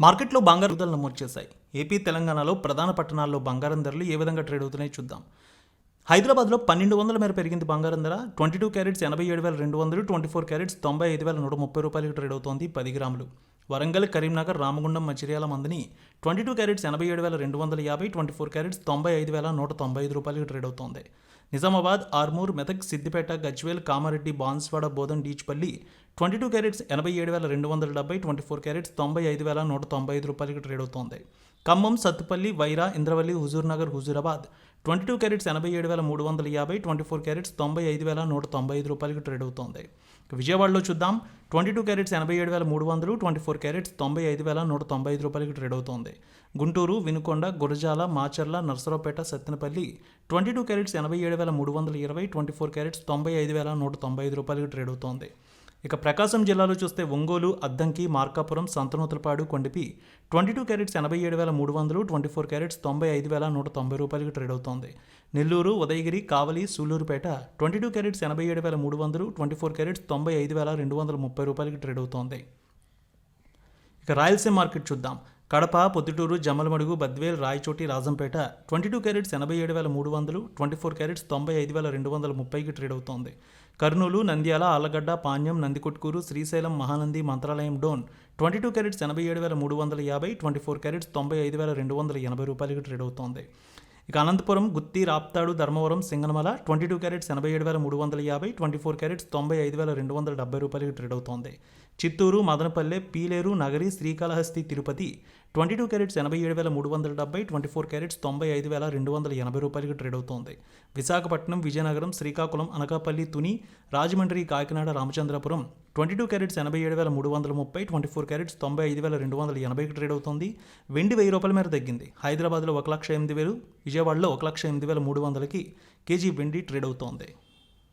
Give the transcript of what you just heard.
మార్కెట్లో బంగారు ధరలు నమోదు చేశాయి. ఏపీ, తెలంగాణలో ప్రధాన పట్టణాల్లో బంగారం ధరలు ఏ విధంగా ట్రేడ్ అవుతున్నాయో చూద్దాం. హైదరాబాద్లో 1200 మేర పెరిగింది బంగారం ధర. 22 క్యారెట్స్ 87,200, 24 క్యారెట్స్ 95,130 రూపాయలకు ట్రేడ్ అవుతోంది 10 గ్రాములు. వరంగల్, కరీంనగర్, రామగుండం, మంచిర్యాల మందని 22 క్యారెట్స్ 87,250, 24 క్యారెట్స్ 95,195 రూపాయలకు ట్రేడ్ అవుతోంది. నిజామాబాద్, ఆర్మూర్, మెదక్, సిద్దిపేట, గజ్వేల్, కామారెడ్డి, బాన్స్వాడ, బోధన్, డీచ్పల్లి 22 క్యారెట్స్ 87,270, 24 క్యారెట్స్ 95,195 రూపాయలకు ట్రేడ్ అవుతోంది. ఖమ్మం, సత్తుపల్లి, వైరా, ఇంద్రవల్లి, హుజూర్నగర్, హుజూరాబాద్ 22 క్యారెట్స్ 87,350, 24 క్యారెట్స్ 95,195 రూపాయలకు ట్రేడ్ అవుతోంది. విజయవాడలో చూద్దాం. 22 క్యారెట్స్ 87,300, 24 క్యారెట్స్ 95,195 రూపాయలకు ట్రేడ్ అవుతోంది. గుంటూరు, వినుకొండ, గురజాల, మాచర్ల, నర్సరావుపేట, సత్తెనపల్లి 22 క్యారెట్స్ 87,320, 24 క్యారెట్స్ 95,195 రూపాయలకు ట్రేడ్ అవుతోంది. ఇక ప్రకాశం జిల్లాలో చూస్తే ఒంగోలు, అద్దంకి, మార్కాపురం, సంతనూతలపాడు, కొండిపి 22 క్యారెట్స్ 87,300, 24 క్యారెట్స్ 95,190 రూపాయలకు ట్రేడ్ అవుతోంది. నెల్లూరు, ఉదయగిరి, కావలి, సూలూరుపేట 22 క్యారెట్స్ 87,300, 24 క్యారెట్స్ 95,230 రూపాయలకు ట్రేడ్ అవుతోంది. ఇక రాయలసీమ మార్కెట్ చూద్దాం. కడప, పొద్దుటూరు, జమ్మలమడుగు, బద్వేల్, రాయచోటి, రాజంపేట 22 క్యారెట్స్ 87,300, 24 క్యారెట్స్ 95,230కి ట్రేడ్ అవుతోంది. కర్నూలు, నంద్యాల, ఆలగడ్డ, పాణ్యం, నందికొట్కూరు, శ్రీశైలం, మహానంది, మంత్రాలయం, డోన్ 22 క్యారెట్స్ 87,350, 24 క్యారెట్స్ 95,280 రూపాయలకు ట్రేడ్ అవుతోంది. ఇక అనంతపురం, గుత్తి, రాప్తాడు, ధర్మవరం, సింగనమల 22 క్యారెట్స్ 87,350, 24 క్యారెట్స్ 95,270 రూపాయలకు ట్రేడ్ అవుతోంది. చిత్తూరు, మదనపల్లె, పీలేరు, నగరి, శ్రీకాళహస్తి, తిరుపతి 22 క్యారెట్స్ 87,370, 24 క్యారెట్స్ 95,280 రూపాయలకు ట్రేడ్ అవుతోంది. విశాఖపట్నం, విజయనగరం, శ్రీకాకుళం, అనకాపల్లి, తుని, రాజమండ్రి, కాకినాడ, రామచంద్రపురం 22 క్యారెట్స్ 87,330, 24 క్యారెట్స్ 95,280కి ట్రేడ్ అవుతోంది. వెండి 1000 రూపాయల మేర తగ్గింది. హైదరాబాద్లో 1,08,000, విజయవాడలో 1,08,300కి కేజీ వెండి ట్రేడ్ అవుతోంది.